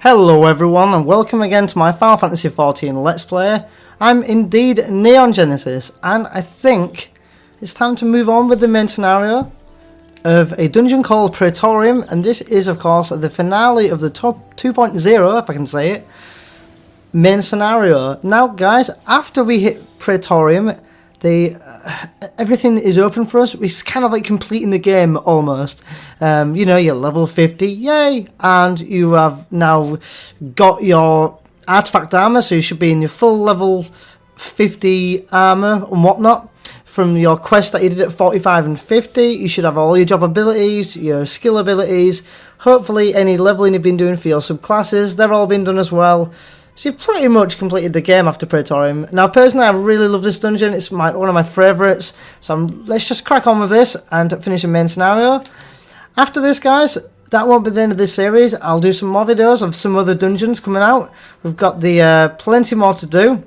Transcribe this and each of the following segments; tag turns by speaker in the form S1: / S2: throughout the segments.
S1: Hello everyone and welcome again to my Final Fantasy XIV Let's Play. I'm indeed Neon Genesis and I think it's time to move on with the main scenario of a dungeon called Praetorium, and this is of course the finale of the top 2.0, if I can say it, main scenario. Now guys, after we hit Praetorium, everything is open for us. It's kind of like completing the game almost. You know, you're level 50, yay, and you have now got your artifact armor, so you should be in your full level 50 armor and whatnot. From your quest that you did at 45 and 50, you should have all your job abilities, your skill abilities, hopefully any leveling you've been doing for your subclasses, they're all been done as well. So you've pretty much completed the game after Praetorium. Now personally I really love this dungeon, it's one of my favourites, so let's just crack on with this and finish the main scenario. After this guys, that won't be the end of this series. I'll do some more videos of some other dungeons coming out. We've got the plenty more to do.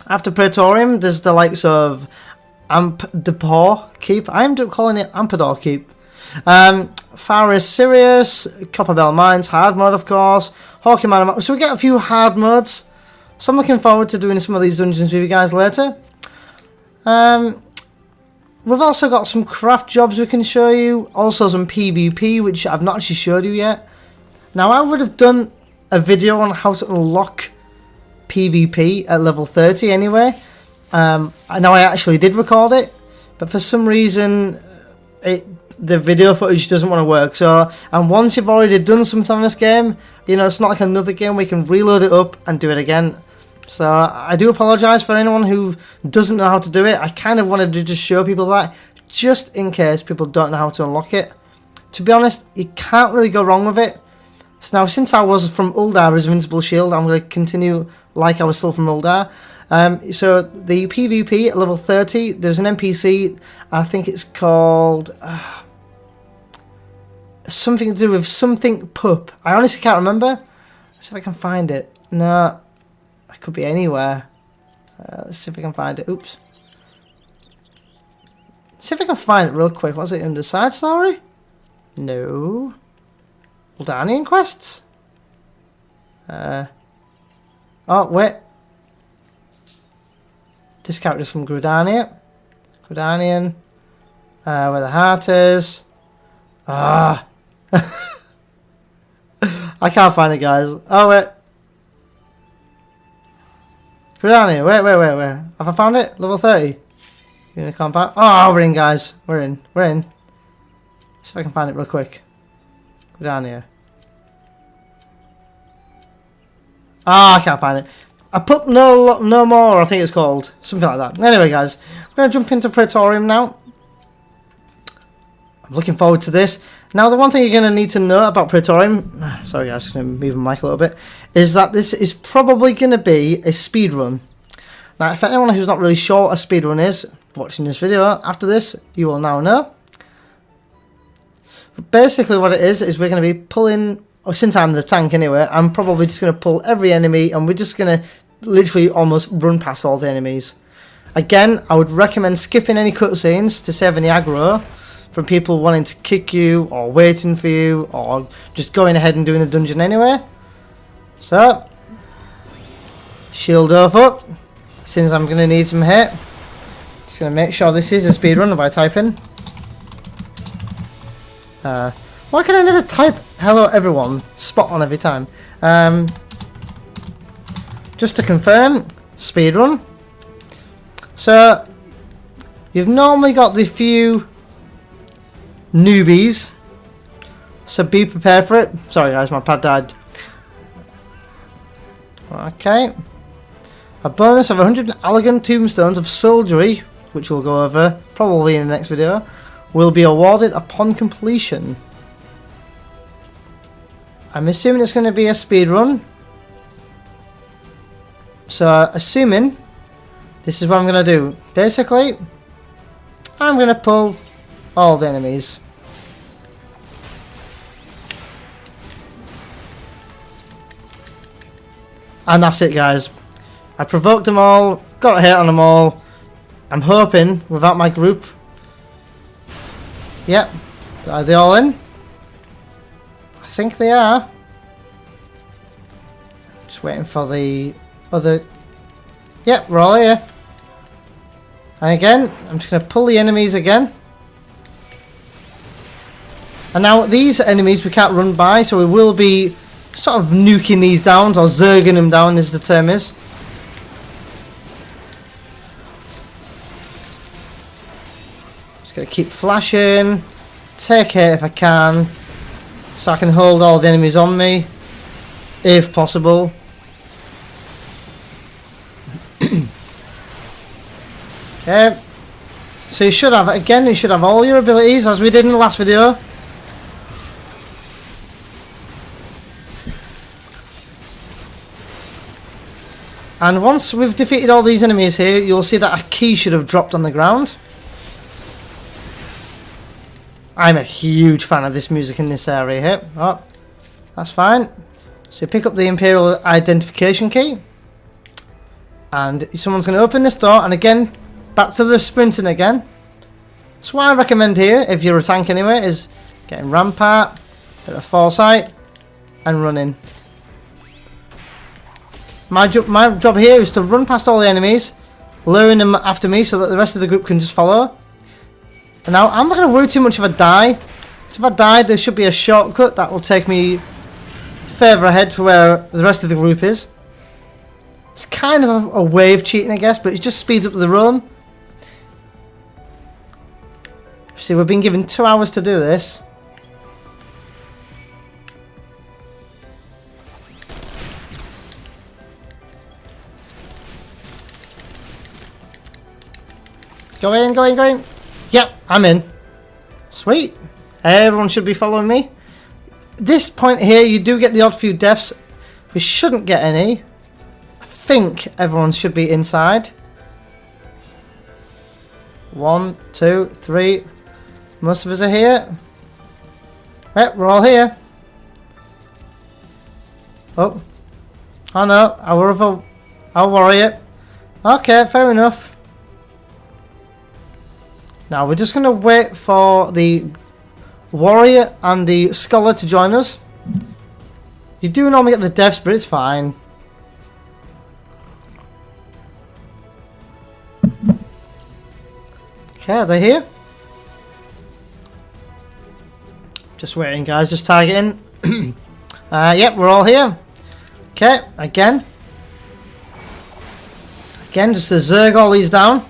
S1: After Praetorium there's the likes of Ampdapor Keep, I'm calling it Ampador Keep. Faris Sirius, Copperbell Mines, hard mode of course, Hawking Man, so we get a few hard modes, so I'm looking forward to doing some of these dungeons with you guys later. We've also got some craft jobs we can show you, also some PvP which I've not actually showed you yet. Now I would have done a video on how to unlock PvP at level 30 anyway. I know I actually did record it, but for some reason the video footage doesn't want to work. So, and once you've already done something on this game, you know, it's not like another game we can reload it up and do it again. So I do apologise for anyone who doesn't know how to do it. I kind of wanted to just show people that, just in case people don't know how to unlock it. To be honest, you can't really go wrong with it. So now, since I was from Uldar as Invincible Shield, I'm going to continue like I was still from Uldar. So the PvP at level 30, there's an NPC, I think it's called something to do with something pup. I honestly can't remember. Let's see if I can find it. No, it could be anywhere. Let's see if I can find it. Oops. See if I can find it real quick. Was it in the side story? No. Uldanian quests? Oh, wait. This character's from Gridania. Gridanian. Where the heart is. Ah. I can't find it, guys. Oh, wait. Gridania. Wait. Have I found it? Level 30. In the compound. Oh, we're in, guys. We're in. See if I can find it real quick. Gridania. Ah, I can't find it. I put no more, I think it's called. Something like that. Anyway, guys, we're going to jump into Praetorium now. I'm looking forward to this. Now, the one thing you're going to need to know about Praetorium, sorry guys, I'm going to move my mic a little bit, is that this is probably going to be a speedrun. Now, if anyone who's not really sure what a speedrun is, watching this video, after this, you will now know. But basically what it is we're going to be pulling, or since I'm the tank anyway, I'm probably just going to pull every enemy and we're just going to literally almost run past all the enemies. Again, I would recommend skipping any cutscenes to save any aggro from people wanting to kick you or waiting for you or just going ahead and doing the dungeon anyway. So, shield off up, since I'm going to need some hit. Just going to make sure this is a speedrun by typing. Why can I never type hello everyone spot on every time? Just to confirm, speedrun. So you've normally got the few newbies, so be prepared for it. Sorry guys, my pad died. Okay. A bonus of 100 elegant tombstones of soldiery, which we'll go over probably in the next video, will be awarded upon completion. I'm assuming it's going to be a speed run. So, assuming this is what I'm going to do. Basically, I'm going to pull all the enemies. And that's it, guys. I provoked them all, got a hit on them all. I'm hoping, without my group. Yep. Are they all in? I think they are. Just waiting for the other... Yep, we're all here. And again, I'm just going to pull the enemies again. And now these enemies we can't run by, so we will be sort of nuking these down, or zerging them down as the term is. Just going to keep flashing, take hit if I can, so I can hold all the enemies on me, if possible. Okay, so you should have, again, you should have all your abilities as we did in the last video. And once we've defeated all these enemies here, you'll see that a key should have dropped on the ground. I'm a huge fan of this music in this area here. Oh, that's fine. So you pick up the Imperial identification key. And someone's going to open this door, and again, back to the sprinting again. So what I recommend here, if you're a tank anyway, is getting Rampart, bit of Foresight, and running. My job here is to run past all the enemies, luring them after me so that the rest of the group can just follow. And now I'm not going to worry too much if I die. So if I die, there should be a shortcut that will take me further ahead to where the rest of the group is. It's kind of a way of cheating, I guess, but it just speeds up the run. See, we've been given 2 hours to do this. Go in, go in, go in. Yep, I'm in. Sweet. Everyone should be following me. This point here, you do get the odd few deaths. We shouldn't get any. I think everyone should be inside. 1, 2, 3. Most of us are here. Yep, we're all here. Oh. Oh no, our warrior. Okay, fair enough. Now we're just going to wait for the warrior and the scholar to join us. You do normally get the deaths, but it's fine. Okay, are they here? Just waiting, guys, just targeting. Yep, we're all here. Okay, again. Again, just to zerg all these down.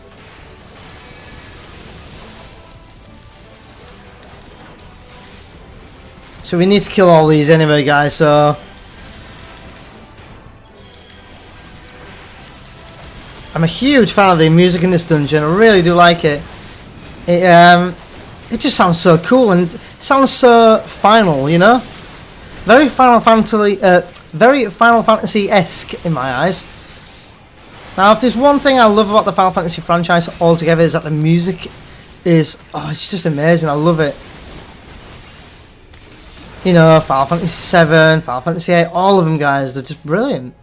S1: So we need to kill all these anyway, guys, so... I'm a huge fan of the music in this dungeon, I really do like it. It just sounds so cool and sounds so final, you know? Very Final Fantasy-esque in my eyes. Now, if there's one thing I love about the Final Fantasy franchise altogether is that the music is... Oh, it's just amazing, I love it. You know, Final Fantasy VII, Final Fantasy VIII, all of them, guys, they're just brilliant.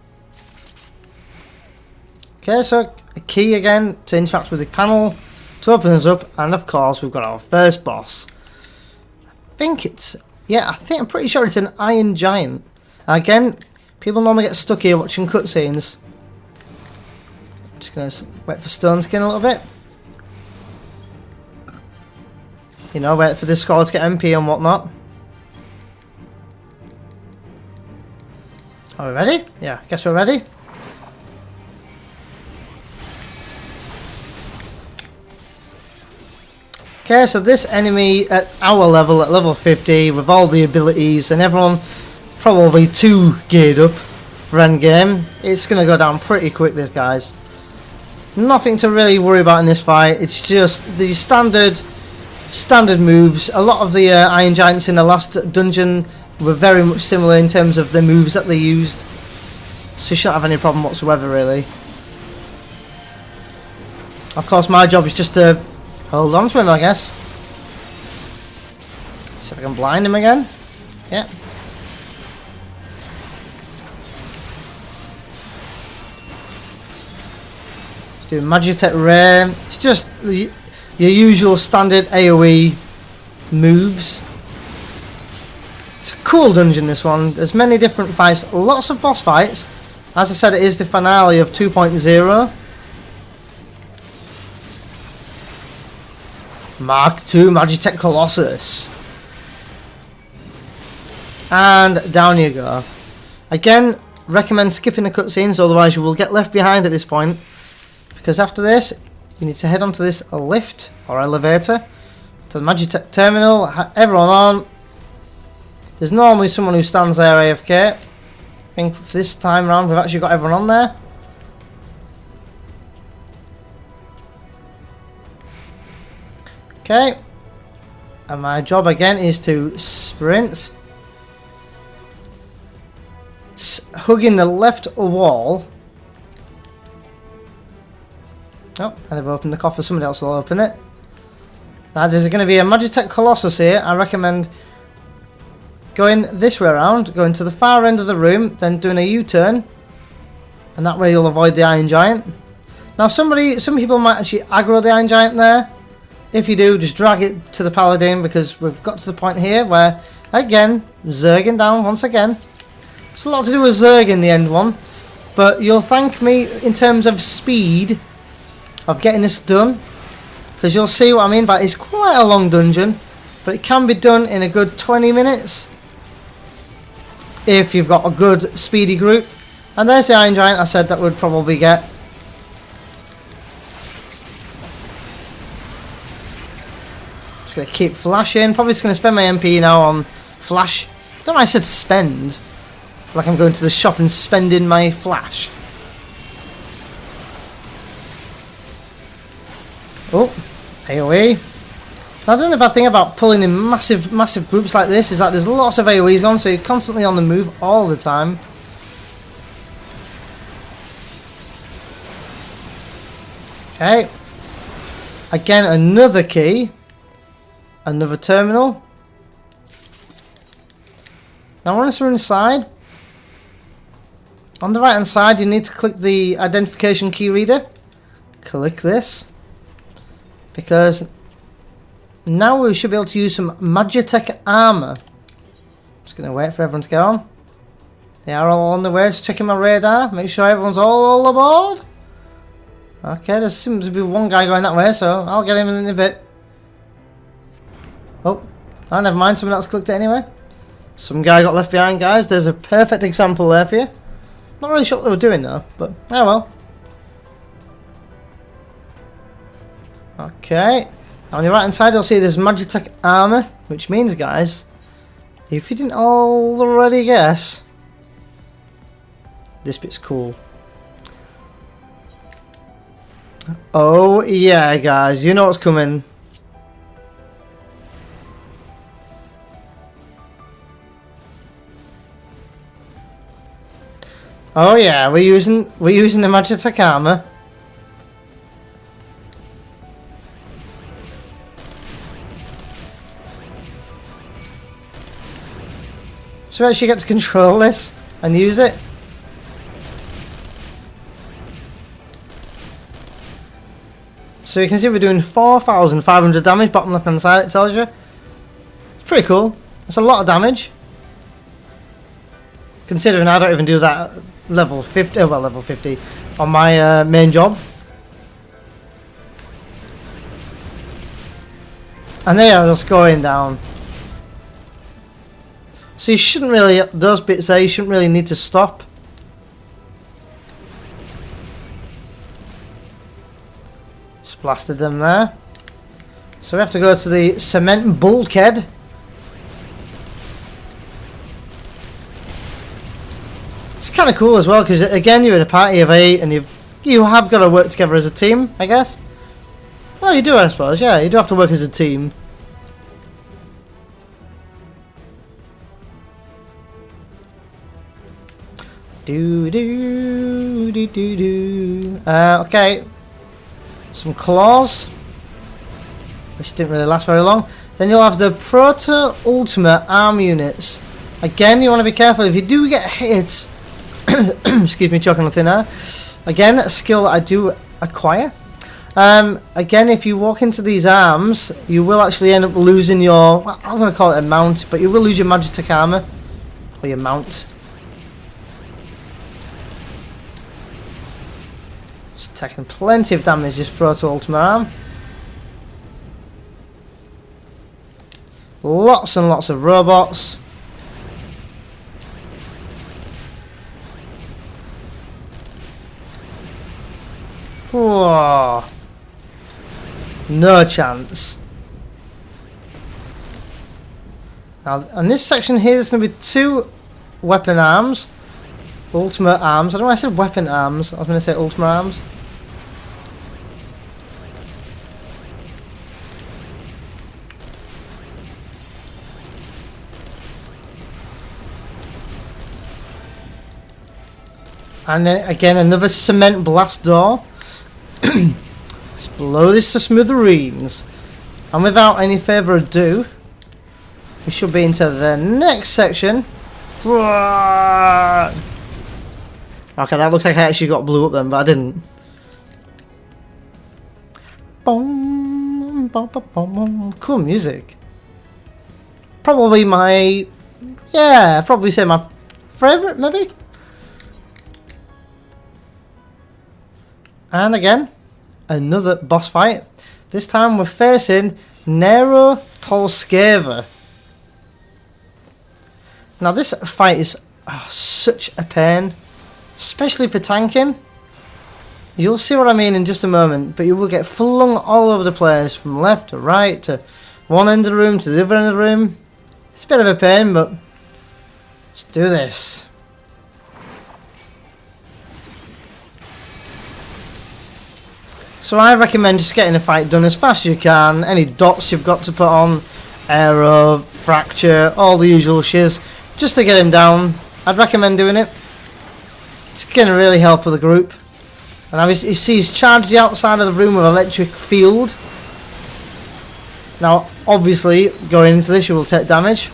S1: Okay, so a key again to interact with the panel to open us up, and of course we've got our first boss. I think it's, yeah, I'm pretty sure it's an Iron Giant. Again, people normally get stuck here watching cutscenes. Just gonna wait for Stone Skin a little bit. You know, wait for the scholar to get MP and whatnot. Are we ready? Yeah, I guess we're ready. Okay, so this enemy at our level, at level 50, with all the abilities and everyone probably too geared up for endgame, it's going to go down pretty quick, this, guys. Nothing to really worry about in this fight, it's just the standard moves. A lot of the Iron Giants in the last dungeon were very much similar in terms of the moves that they used, so you shouldn't have any problem whatsoever, really. Of course, my job is just to hold on to him, I guess. See if I can blind him again. Yeah. Let's do Magitech Ray. It's just your usual standard AoE moves. It's a cool dungeon, this one. There's many different fights, lots of boss fights, As I said, it is the finale of 2.0. Mark II Magitech Colossus. And down you go. Again, recommend skipping the cutscenes, otherwise you will get left behind at this point. Because after this, you need to head onto this lift or elevator to the Magitech terminal. Everyone on. There's normally someone who stands there AFK. I think for this time round we've actually got everyone on there. Okay. And my job again is to sprint. Hugging the left wall. Oh, I've opened the coffer, somebody else will open it. Now there's going to be a Magitech Colossus here. I recommend going this way around, going to the far end of the room, then doing a U-turn. And that way you'll avoid the Iron Giant. Now some people might actually aggro the Iron Giant there. If you do, just drag it to the Paladin, because we've got to the point here where, again, Zerging down once again. It's a lot to do with Zerg in the end one, but you'll thank me in terms of speed of getting this done, because you'll see what I mean by it's quite a long dungeon, but it can be done in a good 20 minutes if you've got a good speedy group. And there's the Iron Giant I said that would probably get. Just going to keep flashing, probably just going to spend my MP now on flash. I don't know why I said spend. Like I'm going to the shop and spending my flash. Oh, AoE. Now, the only bad thing about pulling in massive groups like this is that there's lots of AoEs on, so you're constantly on the move all the time. Okay. Again, another key. Another terminal. Now once we're inside, on the right hand side you need to click the identification key reader. Click this, because now we should be able to use some Magitech armor. Just going to wait for everyone to get on. They are all on the way. Just checking my radar, make sure everyone's all aboard. Okay, there seems to be one guy going that way, so I'll get him in a bit. Oh, never mind, someone else clicked it anyway. Some guy got left behind, guys. There's a perfect example there for you. Not really sure what they were doing though, but oh well. Okay, on your right hand side you'll see there's Magitech armor, which means, guys, if you didn't already guess, this bit's cool. Oh yeah, guys, you know what's coming. Oh yeah, we're using the Magitech armor. So we actually get to control this and use it. So you can see we're doing 4,500 damage, bottom left hand side it tells you. It's pretty cool. That's a lot of damage. Considering I don't even do that at level 50, well level 50 on my main job. And they are just going down. So you shouldn't really, those bits there, you shouldn't really need to stop. Just blasted them there. So we have to go to the cement bulkhead. It's kind of cool as well, because again you're in a party of 8 and you have got to work together as a team, I guess. Well, you do, I suppose. Yeah, you do have to work as a team. Okay. Some claws, which didn't really last very long. Then you'll have the Proto Ultimate arm units. Again, you want to be careful if you do get hit. Excuse me, choking on thin air. Again, a skill that I do acquire. Again, if you walk into these arms, you will actually end up losing your, well, I'm going to call it a mount, but you will lose your Magitech armor, or your mount. It's taking plenty of damage, this Proto Ultima arm. Lots and lots of robots. Whoa. No chance. Now, on this section here, there's going to be 2 weapon arms. Ultimate arms. I don't know why I said weapon arms. I was going to say ultimate arms. And then again, another cement blast door. Let's blow this to smithereens. And without any further ado, we should be into the next section. Okay, that looks like I actually got blew up then, but I didn't. Boom, boom, boom, boom. Cool music. Probably my, yeah, I'd probably say my favourite, maybe. And again, another boss fight. This time we're facing Nero Tolskeva. Now this fight is such a pain, especially for tanking. You'll see what I mean in just a moment, but you will get flung all over the place, from left to right, to one end of the room to the other end of the room. It's a bit of a pain, but let's do this. So I recommend just getting the fight done as fast as you can. Any dots you've got to put on, arrow, fracture, all the usual shiz, just to get him down. I'd recommend doing it. It's going to really help with the group. And now you see he's charged the outside of the room with electric field. Now obviously going into this you will take damage.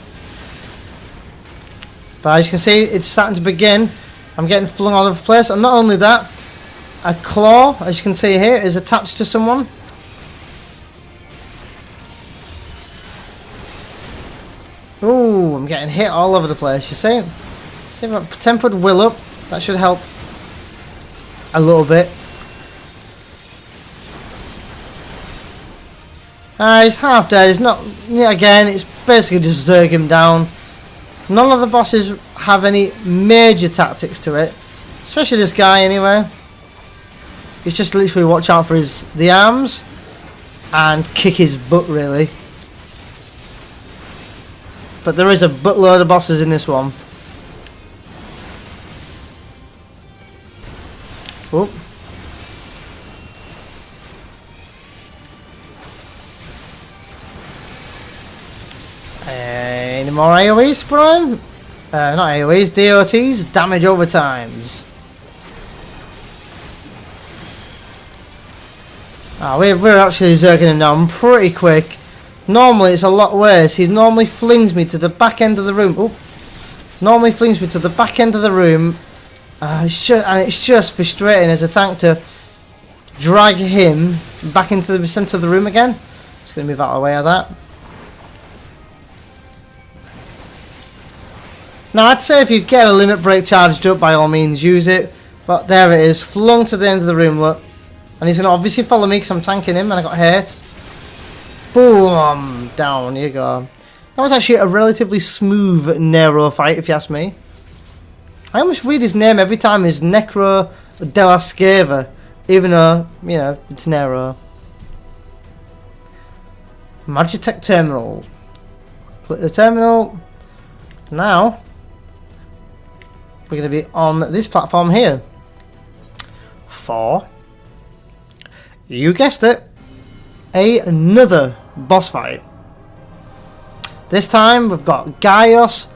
S1: But as you can see, it's starting to begin. I'm getting flung all over the place, and not only that, a claw, as you can see here, is attached to someone. Ooh, I'm getting hit all over the place, you see? See if I tempered will up, that should help a little bit. He's half dead, he's not, yeah, again, it's basically just zerg him down. None of the bosses have any major tactics to it, especially this guy anyway. It's just literally watch out for the arms and kick his butt, really. But there is a buttload of bosses in this one. Whoop. Any more AoEs, Prime? Not AoEs, DOTs, damage overtimes. We're actually zerging him down pretty quick. Normally it's a lot worse. He normally flings me to the back end of the room. Oop. Normally flings me to the back end of the room. And it's just frustrating as a tank to drag him back into the centre of the room again. Just going to move out of the way of that. Now I'd say if you get a limit break charged up, by all means use it. But there it is, flung to the end of the room, look. And he's going to obviously follow me because I'm tanking him and I got hit. Boom! Down you go. That was actually a relatively smooth Nero fight, if you ask me. I almost read his name every time as Necro della Sceva, even though, you know, it's Nero. Magitech Terminal. Click the terminal. Now, we're going to be on this platform here. For, you guessed it, another boss fight. This time we've got Gaius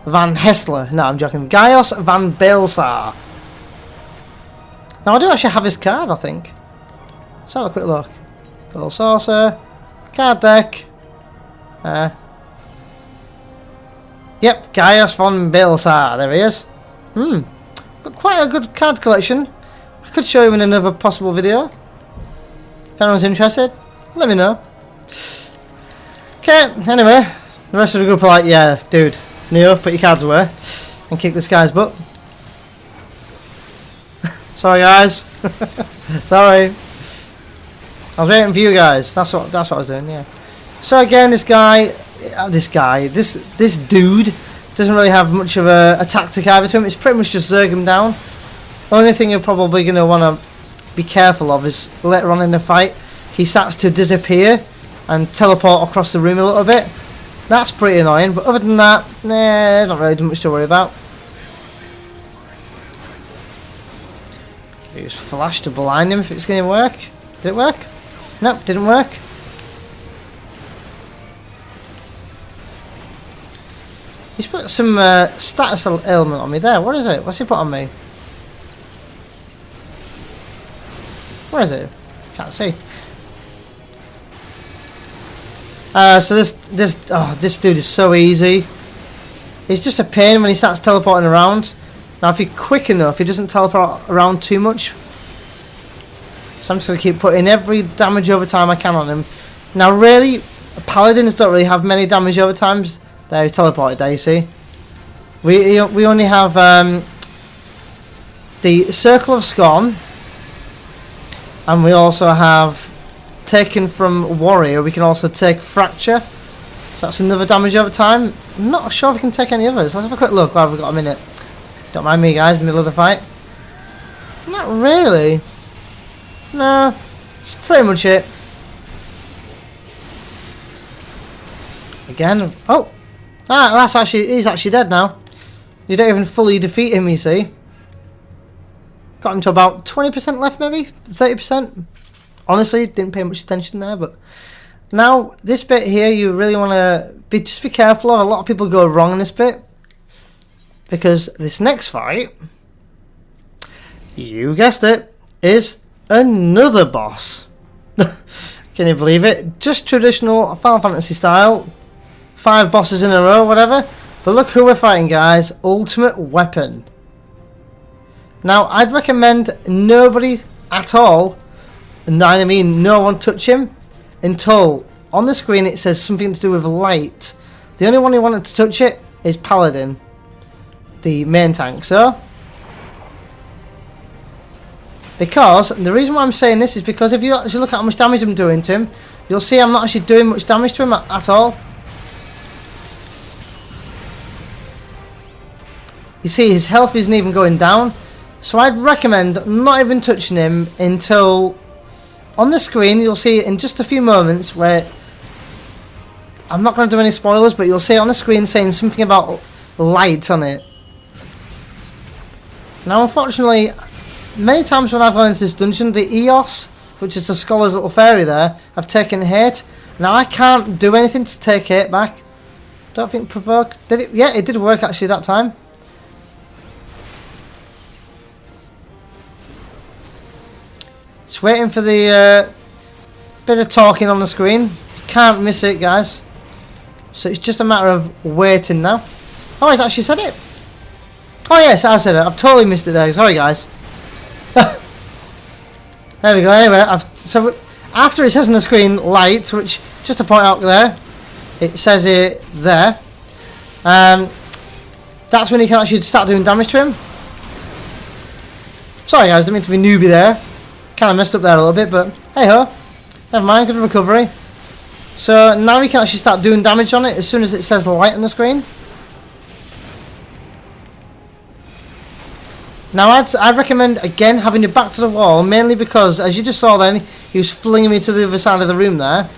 S1: van Hessler. No, I'm joking. Gaius van Belsar. Now I do actually have his card, I think. Let's have a quick look. Little saucer. Card deck. Yep, Gaius van Belsar. There he is. Got quite a good card collection. I could show you in another possible video. If anyone's interested, let me know. Okay, anyway, the rest of the group are like, yeah, dude, Neo, put your cards away and kick this guy's butt. Sorry, guys. Sorry. I was waiting for you guys. That's what I was doing. Yeah. So again, this dude doesn't really have much of a tactic either to him. It's pretty much just zerg him down. Only thing you're probably going to want to be careful of is later on in the fight, he starts to disappear and teleport across the room a little bit. That's pretty annoying, but other than that, nah, not really much to worry about. Use flash to blind him if it's going to work. Did it work? Nope, didn't work. He's put some status element on me there. What is it? What's he put on me? Where is it? Can't see. So this dude is so easy. It's just a pain when he starts teleporting around. Now if you're quick enough, he doesn't teleport around too much. So I'm just going to keep putting every damage over time I can on him. Now really, paladins don't really have many damage over times. There, he's teleported there, you see. We only have the Circle of Scorn. And we also have taken from Warrior, we can also take Fracture. So that's another damage over time. I'm not sure if we can take any others. Let's have a quick look while we've got a minute. Don't mind me guys, in the middle of the fight. Not really. No, it's pretty much it. Again, oh! Ah, he's actually dead now. You don't even fully defeat him, you see. Got him to about 20% left maybe? 30%? Honestly, didn't pay much attention there, but... Now, this bit here, you really want to just be careful of. A lot of people go wrong in this bit. Because this next fight, you guessed it, is another boss. Can you believe it? Just traditional Final Fantasy style. 5 bosses in a row, whatever. But look who we're fighting, guys. Ultimate Weapon. Now, I'd recommend nobody at all, and I mean no one touch him, until on the screen it says something to do with light. The only one who wanted to touch it is Paladin, the main tank. So, because the reason why I'm saying this is because if you actually look at how much damage I'm doing to him, you'll see I'm not actually doing much damage to him at all. You see, his health isn't even going down. So I'd recommend not even touching him until on the screen you'll see in just a few moments where I'm not going to do any spoilers, but you'll see on the screen saying something about light on it. Now unfortunately, many times when I've gone into this dungeon, the EOS, which is the Scholar's little fairy there, have taken hit. Now I can't do anything to take hit back. Don't think provoke. Did it? Yeah, it did work actually that time. Just waiting for the bit of talking on the screen. You can't miss it, guys. So it's just a matter of waiting now. Oh, it's actually said it. Oh yes, I said it. I've totally missed it there. Sorry, guys. There we go. Anyway, so after it says on the screen light, which just to point out there, it says it there. That's when you can actually start doing damage to him. Sorry, guys. Didn't mean to be newbie there. Kind of messed up there a little bit, but hey ho, never mind, good recovery. So now we can actually start doing damage on it as soon as it says light on the screen. Now I'd recommend again having your back to the wall, mainly because as you just saw then, he was flinging me to the other side of the room there.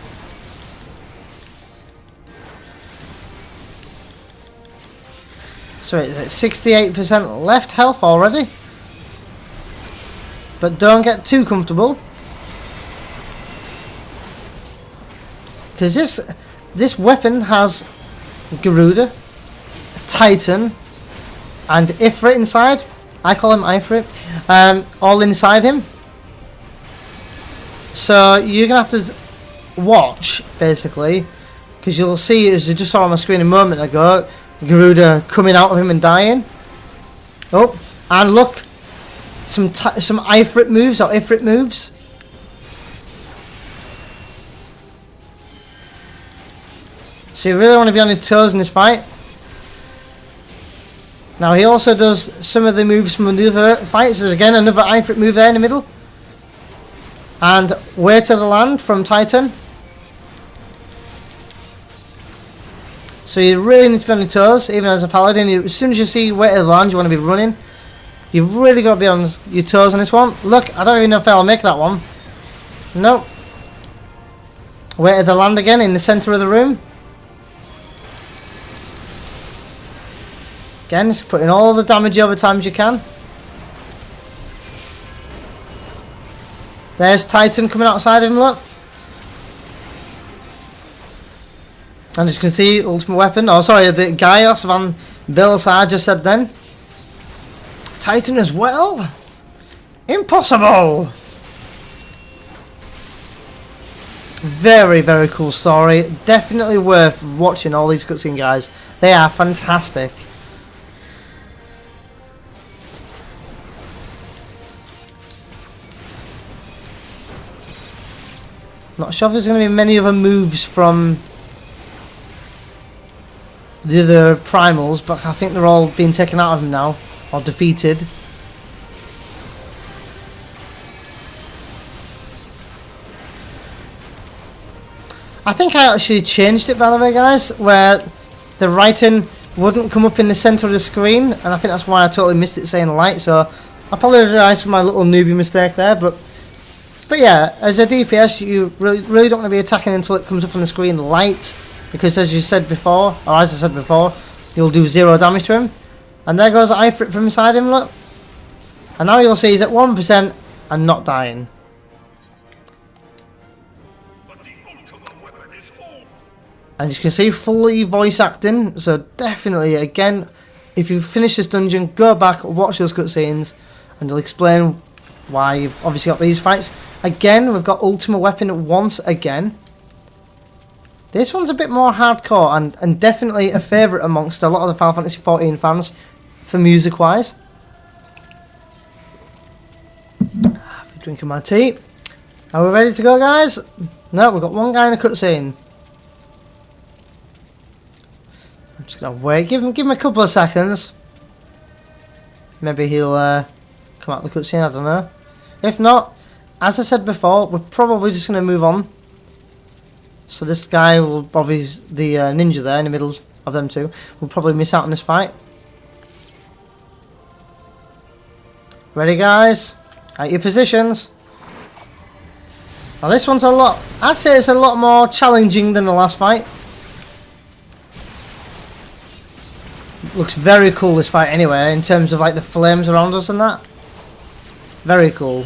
S1: So it's at 68% left health already. But don't get too comfortable, because this weapon has Garuda, Titan, and Ifrit inside. I call him Ifrit. All inside him. So you're gonna have to watch basically, because you'll see, as you just saw on my screen a moment ago, Garuda coming out of him and dying. Oh, and look. Some Ifrit moves, or Ifrit moves. So you really want to be on your toes in this fight. Now he also does some of the moves from the other fights. There's again another Ifrit move there in the middle. And Way to the Land from Titan. So you really need to be on your toes, even as a paladin. As soon as you see Way to the Land, you want to be running. You've really got to be on your toes on this one. Look, I don't even know if I'll make that one. Nope. Way to the Land again in the centre of the room. Again, just putting all the damage over time as you can. There's Titan coming outside of him, look. And as you can see, ultimate weapon. Oh, sorry, the Gaius van Bilsar just said then. Titan as well? Impossible! Very, very cool story. Definitely worth watching all these cutscenes, guys. They are fantastic. Not sure if there's going to be many other moves from the other primals, but I think they're all being taken out of him now, or defeated. I think I actually changed it, by the way, guys, where the writing wouldn't come up in the centre of the screen, and I think that's why I totally missed it saying light, so I apologise for my little newbie mistake there, but yeah, as a DPS, you really don't want to be attacking until it comes up on the screen light, because as you said before, or as I said before, you'll do 0 damage to him. And there goes Ifrit from inside him, look. And now you'll see he's at 1% and not dying. And you can see fully voice acting, so definitely, again, if you finish this dungeon, go back, watch those cutscenes, and you'll explain why you've obviously got these fights. Again, we've got ultimate weapon once again. This one's a bit more hardcore and definitely a favourite amongst a lot of the Final Fantasy XIV fans for music-wise. Drinking my tea. Are we ready to go, guys? No, we've got one guy in the cutscene. I'm just gonna wait. Give him a couple of seconds. Maybe he'll come out of the cutscene. I don't know. If not, as I said before, we're probably just gonna move on. So this guy will probably, the ninja there in the middle of them two, will probably miss out on this fight. Ready, guys? At your positions. Now this one's a lot, I'd say it's a lot more challenging than the last fight. Looks very cool, this fight anyway, in terms of like the flames around us and that. Very cool.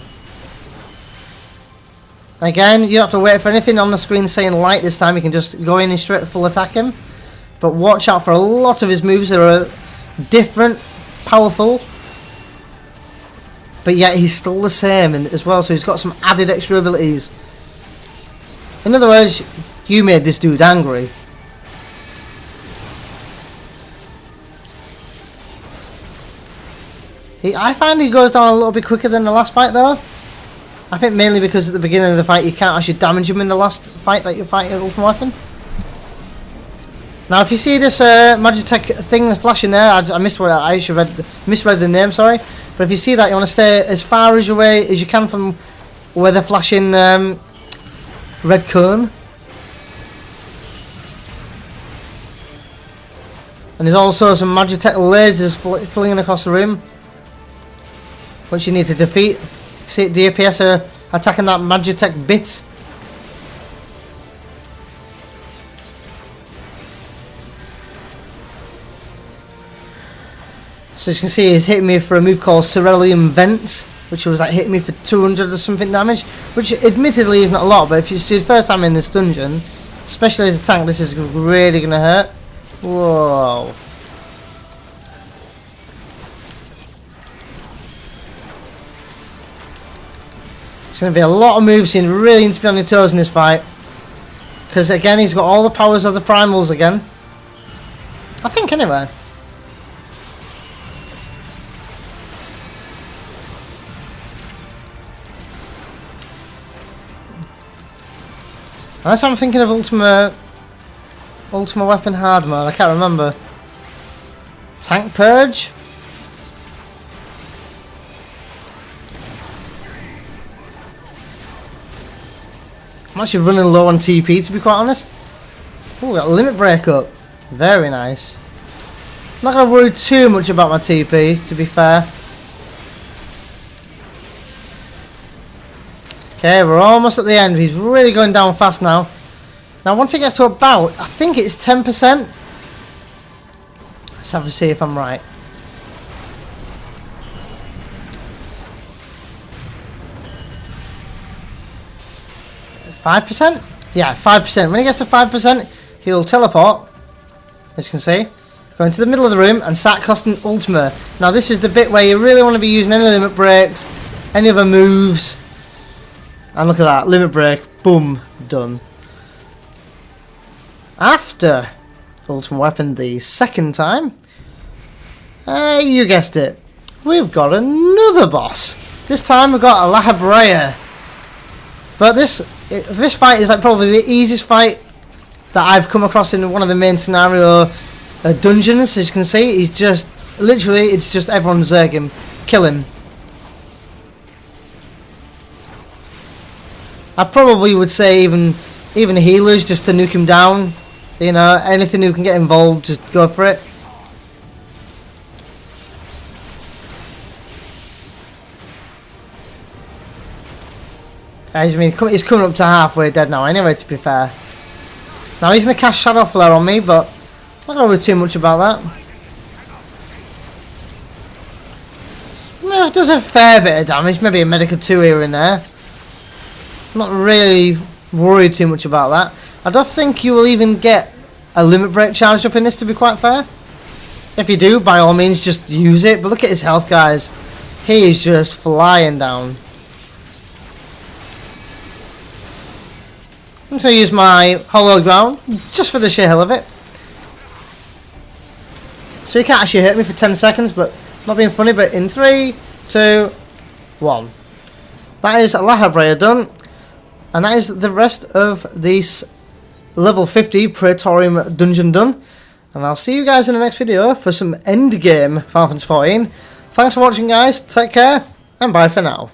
S1: Again, you don't have to wait for anything on the screen saying light this time. You can just go in and straight full attack him. But watch out for a lot of his moves that are different, powerful. But yet he's still the same as well, so he's got some added extra abilities. In other words, you made this dude angry. I find he goes down a little bit quicker than the last fight though. I think mainly because at the beginning of the fight you can't actually damage him in the last fight that you're fighting ultimate weapon. Now if you see this Magitech thing flashing there, I missed what I actually misread the name, sorry. But if you see that, you want to stay as far as away as you can from where they're flashing red cone. And there's also some Magitech lasers flinging across the room, which you need to defeat. See, DPS are attacking that Magitech bit. So as you can see, he's hitting me for a move called Cerulean Vent, which was like hitting me for 200 or something damage, which admittedly is not a lot, but if it's your first time in this dungeon, especially as a tank, this is really going to hurt. Whoa. It's going to be a lot of moves, and you really need to be on your toes in this fight. Because again, he's got all the powers of the primals again. I think anyway. Unless I'm thinking of Ultimate Weapon Hard Mode, I can't remember. Tank Purge? I'm actually running low on TP, to be quite honest. Oh, we got a limit break up. Very nice. I'm not going to worry too much about my TP, to be fair. Okay, we're almost at the end. He's really going down fast now. Now, once it gets to about, I think it's 10%. Let's have a see if I'm right. %? Yeah, 5%. When he gets to 5%, he'll teleport, as you can see, go into the middle of the room and start casting Ultima. Now, this is the bit where you really want to be using any limit breaks, any other moves. And look at that, limit break, boom, done. After Ultimate Weapon the second time, you guessed it, we've got another boss. This time we've got a Lahabrea. But this fight is like probably the easiest fight that I've come across in one of the main scenario dungeons. As you can see, he's just literally, it's just everyone zerg him, kill him. I probably would say even healers just to nuke him down. You know, anything who can get involved, just go for it. I mean, he's coming up to halfway dead now anyway, to be fair. Now he's going to cast Shadow Flare on me, but I'm not going to worry too much about that. Well, it does a fair bit of damage, maybe a Medica 2 here and there. I'm not really worried too much about that. I don't think you will even get a limit break charged up in this, to be quite fair. If you do, by all means, just use it. But look at his health, guys. He is just flying down. I'm going to use my hollow ground, just for the sheer hell of it. So he can't actually hit me for 10 seconds, but not being funny, but in 3, 2, 1. That is Lahabrea done. And that is the rest of this level 50 Praetorium dungeon done. And I'll see you guys in the next video for some endgame Final Fantasy XIV. Thanks for watching, guys. Take care, and bye for now.